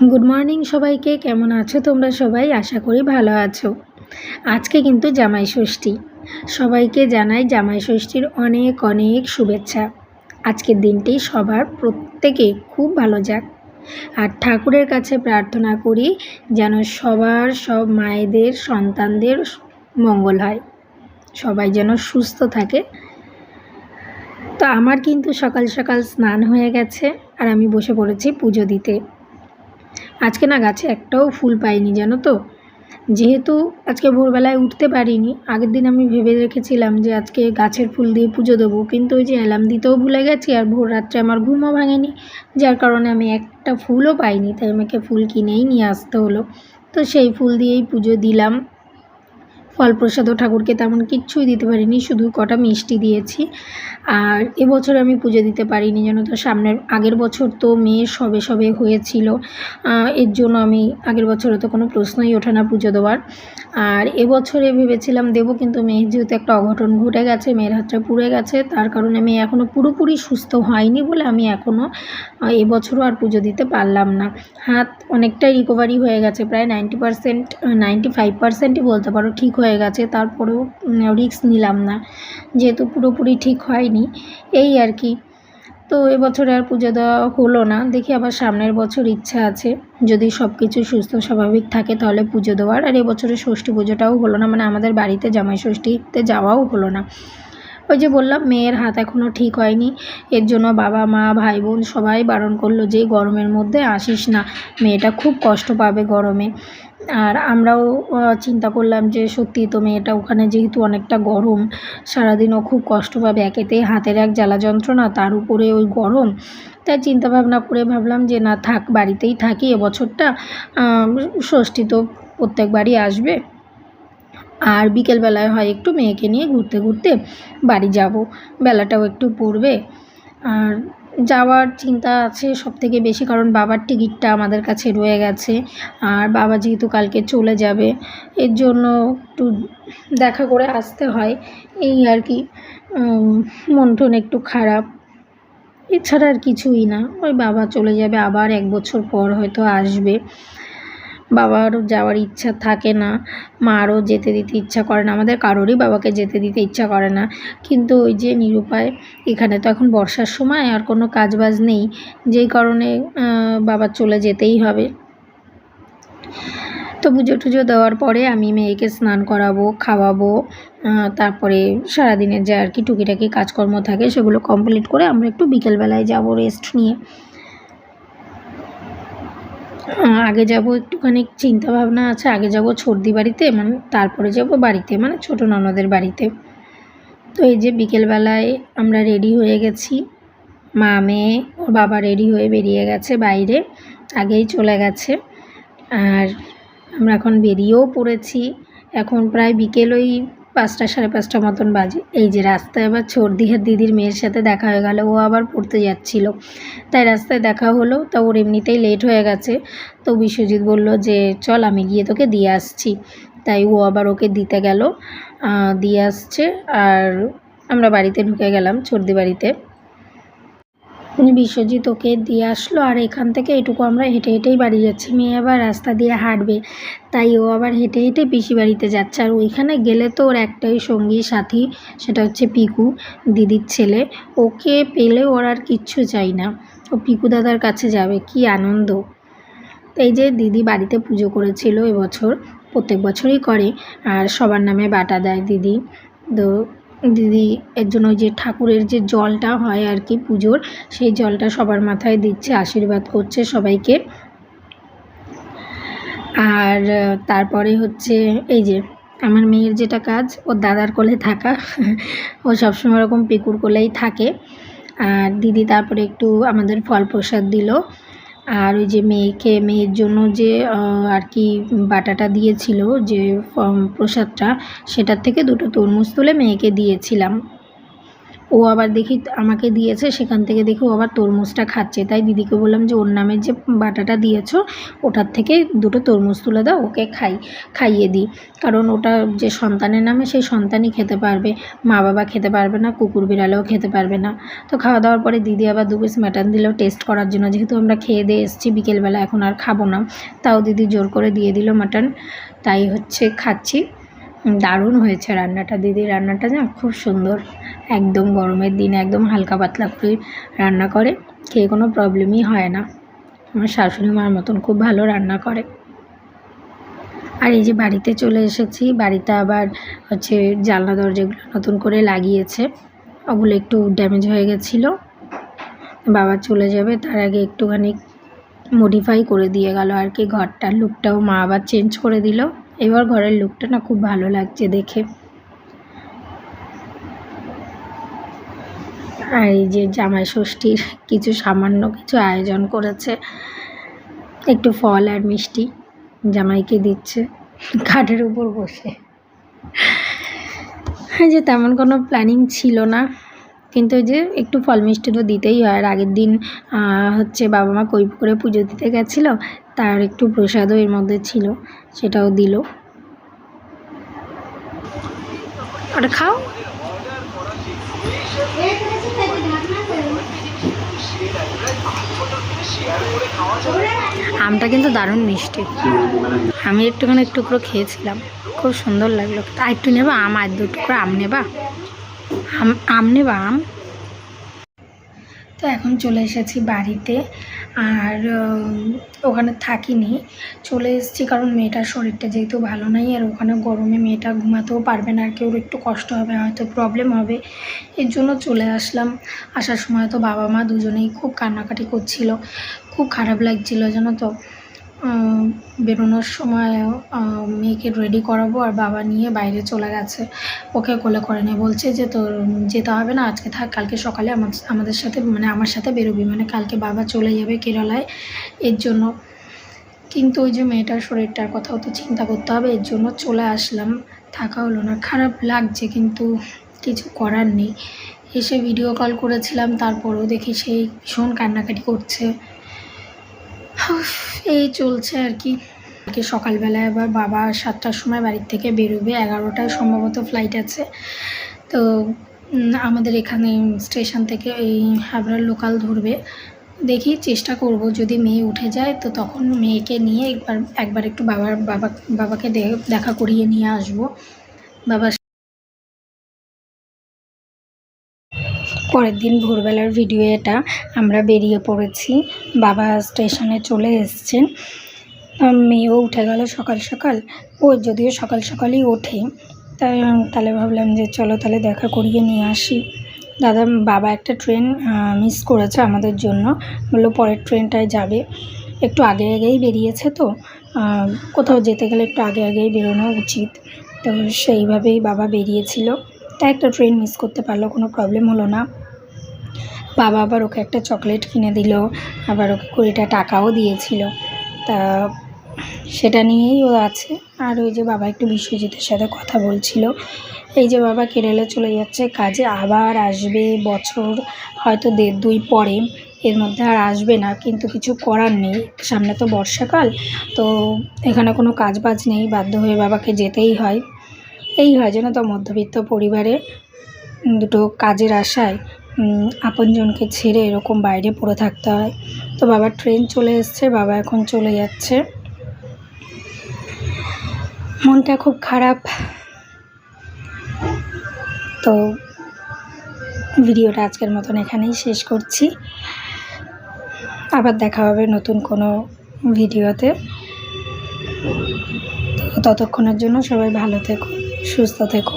Good morning সবাইকে। কেমন আছো তোমরা সবাই? আশা করি ভালো আছো। আজকে কিন্তু জামাই ষষ্ঠী। সবাইকে জানাই জামাই ষষ্ঠীর অনেক অনেক শুভেচ্ছা। আজকের দিনটি সবার প্রত্যেকে খুব ভালো যাক। আর ঠাকুরের কাছে প্রার্থনা করি যেন সবার সব মায়েদের সন্তানদের মঙ্গল হয়, সবাই যেন সুস্থ থাকে। তো আমার কিন্তু সকাল সকাল স্নান হয়ে গেছে আর আমি বসে পড়েছি পুজো দিতে। আজকে না গাছে একটাও ফুল পাইনি, জানো তো। যেহেতু আজকে ভোরবেলায় উঠতে পারিনি, আগের দিন আমি ভেবে রেখেছিলাম যে আজকে গাছের ফুল দিয়ে পুজো দেবো, কিন্তু ওই যে অ্যালার্ম দিতেও ভুলে গেছি আর ভোর রাত্রে আমার ঘুমও ভাঙেনি, যার কারণে আমি একটা ফুলও পাইনি। তাই আমাকে ফুল কিনেই নিয়ে আসতে হলো। তো সেই ফুল দিয়েই পুজো দিলাম। ফল প্রসাদও ঠাকুরকে তেমন কিচ্ছুই দিতে পারিনি, শুধু কটা মিষ্টি দিয়েছি। আর এবছর আমি পুজো দিতে পারিনি, জানো তো। আগের বছর তো মেয়ের সবে সবে হয়েছিল, এর জন্য আমি আগের বছরে তো কোনো প্রশ্নই ওঠে না পুজো দেওয়ার। আর এবছরে ভেবেছিলাম দেবো, কিন্তু মেয়ের যেহেতু একটা অঘটন ঘটে গেছে, মেয়ের হাতটা পুড়ে গেছে, তার কারণে মেয়ে এখনও পুরোপুরি সুস্থ হয়নি বলে আমি এখনও এবছরও আর পুজো দিতে পারলাম না। হাত অনেকটাই রিকভারি হয়ে গেছে, প্রায় 90%, 95%ই বলতে পারো ঠিক হয়ে গেছে। তারপরেও রিস্ক নিলাম না, যেহেতু পুরোপুরি ঠিক হয়নি, এই আর কি। তো এবছরে আর পুজো দেওয়া হলো না। দেখি আবার সামনের বছর ইচ্ছা আছে, যদি সব কিছু সুস্থ স্বাভাবিক থাকে তাহলে পুজো দেওয়ার। আর এবছরে ষষ্ঠী পুজোটাও হলো না, মানে আমাদের বাড়িতে জামাই ষষ্ঠীতে যাওয়াও হলো না। ওই যে বললাম, মেয়ের হাত এখনও ঠিক হয়নি, এর জন্য বাবা মা ভাই বোন সবাই বারণ করলো যে গরমের মধ্যে আসিস না, মেয়েটা খুব কষ্ট পাবে গরমে। আর আমরাও চিন্তা করলাম যে সত্যি তো, মেয়েটা ওখানে যেহেতু অনেকটা গরম, সারাদিনও খুব কষ্ট পাবে, একেতেই হাতের এক জ্বালা যন্ত্রণা, তার উপরে ওই গরম। তাই চিন্তা ভাবনা করে ভাবলাম যে না থাক, বাড়িতেই থাকি এবছরটা। ষষ্ঠী তো প্রত্যেকবারই আসবে, আর বিকেলবেলায় হয় একটু মেয়েকে নিয়ে ঘুরতে ঘুরতে বাড়ি যাব, বেলাটাও একটু পড়বে। আর যাওয়ার চিন্তা আছে সবথেকে বেশি, কারণ বাবার টিকিটটা আমাদের কাছে রয়ে গেছে, আর বাবা যেহেতু কালকে চলে যাবে, এর জন্য একটু দেখা করে আসতে হয়, এই আর কি। মন টন একটু খারাপ, এছাড়া আর কিছুই না। ওই বাবা চলে যাবে, আবার 1 বছর পর হয়তো আসবে। বাবারও যাওয়ার ইচ্ছা থাকে না, মারও যেতে দিতে ইচ্ছা করে না, আমাদের কারোরই বাবাকে যেতে দিতে ইচ্ছা করে না। কিন্তু ওই যে নিরুপায়, এখানে তো এখন বর্ষার সময় আর কোনো কাজবাজ নেই, যেই কারণে বাবা চলে যেতেই হবে। তো পুজো টুজো দেওয়ার পরে আমি মেয়েকে স্নান করাবো, খাওয়াবো, তারপরে সারাদিনের যে আর কি টুকিটাকি কাজকর্ম থাকে সেগুলো কমপ্লিট করে আমরা একটু বিকেলবেলায় যাব রেস্ট নিয়ে। আগে যাব, একটুখানি চিন্তা ভাবনা আছে, আগে যাব ছোটদি বাড়িতে, মানে তারপরে যাব বাড়িতে, মানে ছোটো ননদের বাড়িতে। তো এই যে বিকেলবেলায় আমরা রেডি হয়ে গেছি, মা মেয়ে, ওর বাবা রেডি হয়ে বেরিয়ে গেছে বাইরে, আগেই চলে গেছে। আর আমরা এখন বেরিয়েও পড়েছি। এখন প্রায় বিকেল ওই 5টা 5:30 মতন বাজে। এই যে রাস্তায় আবার ছোটদিহার দিদির মেয়ের সাথে দেখা হয়ে গেল, ও আবার পড়তে যাচ্ছিল, তাই রাস্তায় দেখা হলো। তা ওর এমনিতেই লেট হয়ে গেছে, তো বিশ্বজিৎ বলল যে চল আমি গিয়ে তোকে দিয়ে আসছি, তাই ও আবার ওকে দিতে গেল, দিয়ে আসছে। আর আমরা বাড়িতে ঢুকে গেলাম, ছোটদি বাড়িতে। বিশ্বজিৎ ওকে দিয়ে আসলো, আর এখান থেকে এটুকু আমরা হেঁটে হেঁটেই বাড়ি যাচ্ছি। মেয়ে আবার রাস্তা দিয়ে হাঁটবে, তাই ও আবার হেঁটে হেঁটে পিসি বাড়িতে যাচ্ছে। আর ওইখানে গেলে তো ওর একটাই সঙ্গী সাথী, সেটা হচ্ছে পিকু, দিদির ছেলে। ওকে পেলে ওর আর কিচ্ছু চাই না, ও পিকু দাদার কাছে যাবে, কি আনন্দ। এই যে দিদি বাড়িতে পুজো করেছিল এবছর, প্রত্যেক বছরই করে, আর সবার নামে বাটা দেয় দিদি। তো দিদি এর জন্য ওই যে ঠাকুরের যে জলটা হয় আর কি পুজোর, সেই জলটা সবার মাথায় দিচ্ছে, আশীর্বাদ করছে সবাইকে। আর তারপরে হচ্ছে এই যে আমার মেয়ের যেটা কাজ, ওর দাদার কোলে থাকা, ও সবসময় এরকম পিকুর কোলেই থাকে। আর দিদি তারপরে একটু আমাদের ফল প্রসাদ দিল। আর ওই যে মেয়ের জন্য যে আর কি বাটাটা দিয়েছিল, যে প্রসাদটা, সেটার থেকে 2টো তরমুজ তুলে মেয়েকে দিয়েছিলাম। ও আবার দেখি আমাকে দিয়েছে, সেখান থেকে দেখি ও আবার তরমুজটা খাচ্ছে। তাই দিদিকে বললাম যে ওর নামে যে বাটাটা দিয়েছো ওটার থেকে দুটো তরমুজ তুলে দাও, ওকে খাইয়ে দিই। কারণ ওটা যে সন্তানের নামে সেই সন্তানই খেতে পারবে, মা বাবা খেতে পারবে না, কুকুর বিড়ালেও খেতে পারবে না। তো খাওয়া দাওয়ার পরে দিদি আবার 2 পিস মাটন দিল টেস্ট করার জন্য, যেহেতু আমরা খেয়ে দিয়ে এসেছি বিকেলবেলা, এখন আর খাবো না। তাও দিদি জোর করে দিয়ে দিল মাটন, তাই হচ্ছে খাচ্ছি। দারুণ হয়েছে রান্নাটা, দিদির রান্নাটা না খুব সুন্দর, একদম গরমের দিনে একদম হালকা পাতলা করে রান্না করে, খেয়ে কোনো প্রবলেমই হয় না। আমার শাশুড়ি মার মতন খুব ভালো রান্না করে। আর এই যে বাড়িতে চলে এসেছি, বাড়িতে আবার হচ্ছে জানলা দরজাগুলো নতুন করে লাগিয়েছে, ওগুলো একটু ড্যামেজ হয়ে গেছিলো। বাবা চলে যাবে তার আগে একটুখানি মডিফাই করে দিয়ে গেল আর কি, ঘরটার লুকটাও মা আবার চেঞ্জ করে দিল। এবার ঘরের লুকটা না খুব ভালো লাগছে দেখে। আর এই যে জামাই ষষ্ঠীর সামান্য কিছু আয়োজন করেছে, একটু ফল আর মিষ্টি জামাইকে দিচ্ছে খাটের উপর বসে। যে তেমন কোনো প্ল্যানিং ছিল না, কিন্তু যে একটু ফল মিষ্টি তো দিতেই হয়। আর আগের দিন হচ্ছে বাবা মা কৈপুরে পুজো দিতে গেছিলো, তার একটু প্রসাদও এর মধ্যে ছিল, সেটাও দিল। ওটা খাও। আমটা কিন্তু দারুণ মিষ্টি, আমি একটু করে খেয়েছিলাম, খুব সুন্দর লাগলো। তা একটু নেবা আম, আর 2 টুকরো আম নেবা, আম নেবা আম। তো এখন চলে এসেছি বাড়িতে, আর ওখানে থাকিনি, চলে এসেছি কারণ মেয়েটার শরীরটা যেহেতু ভালো নাই, আর ওখানে গরমে মেয়েটা ঘুমাতেও পারবে না, আর কেউ একটু কষ্ট হবে, হয়তো প্রবলেম হবে, এর জন্য চলে আসলাম। আসার সময় তো বাবা মা দুজনেই খুব কান্নাকাটি করছিল, খুব খারাপ লাগছিল জানো তো। বেরোনোর সময় মেয়েকে রেডি করাবো, আর বাবা নিয়ে বাইরে চলে গেছে, ওকে কোলে করে নিয়ে বলছে যে তোর যেতে হবে না, আজকে থাক, কালকে সকালে আমাদের সাথে মানে আমার সাথে বেরোবি, মানে কালকে বাবা চলে যাবে কেরালায়, এর জন্য। কিন্তু ওই যে মেয়েটার শরীরটার কথাও তো চিন্তা করতে হবে, এর জন্য চলে আসলাম, থাকা হলো না। খারাপ লাগছে কিন্তু কিছু করার নেই। এসে ভিডিও কল করেছিলাম, তারপরেও দেখি সেই ভীষণ কান্নাকাটি করছে। এই চলছে আর কি। কালকে সকালবেলায় আবার বাবা 7টার সময় বাড়ির থেকে বেরোবে, 11টায় সম্ভবত ফ্লাইট আছে। তো আমাদের এখানে স্টেশন থেকে এই হাবড়ার লোকাল ধরবে। দেখি চেষ্টা করব, যদি মেয়ে উঠে যায় তো তখন মেয়েকে নিয়ে একবার একটু বাবাকে দেখা করিয়ে নিয়ে আসবো। পরের দিন ভোরবেলার ভিডিও এটা, আমরা বেরিয়ে পড়েছি, বাবা স্টেশনে চলে এসছেন, মেয়েও উঠে গেল সকাল সকাল। ও যদিও সকাল সকালই ওঠে, তাহলে ভাবলাম যে চলো তাহলে দেখা করিয়ে নিয়ে আসি। বাবা একটা ট্রেন মিস করেছে আমাদের জন্য, বললো পরের ট্রেনটায় যাবে। একটু আগে আগেই বেরিয়েছে, তো কোথাও যেতে গেলে একটু আগে আগেই বেরোনো উচিত, তো সেইভাবেই বাবা বেরিয়েছিল। তাই একটা ট্রেন মিস করতে পারলো, কোনো প্রবলেম হলো না। বাবা আবার ওকে একটা চকলেট কিনে দিল, আবার ওকে 20টা টাকাও দিয়েছিল, তা সেটা নিয়েই ও আছে। আর ওই যে বাবা একটু বিশ্বজিতের সাথে কথা বলছিল। এই যে বাবা কেরালা চলে যাচ্ছে কাজে, আবার আসবে বছর হয়তো 1.5-2 পরে, এর মধ্যে আর আসবে না, কিন্তু কিছু করার নেই, সামনে তো বর্ষাকাল, তো এখানে কোনো কাজ বাজ নেই, বাধ্য হয়ে বাবাকে যেতেই হয়। এই হয় যেন তো মধ্যবিত্ত পরিবারে দুটো কাজের আশায় আপনজনকে ছেড়ে এরকম বাইরে পড়ে থাকতে হয়। তো বাবার ট্রেন চলে এসছে, বাবা এখন চলে যাচ্ছে, মনটা খুব খারাপ। তো ভিডিওটা আজকের মতন এখানেই শেষ করছি, আবার দেখা হবে নতুন কোনো ভিডিওতে। তো ততক্ষণের জন্য সবাই ভালো থেকো, সুস্থ থেকো।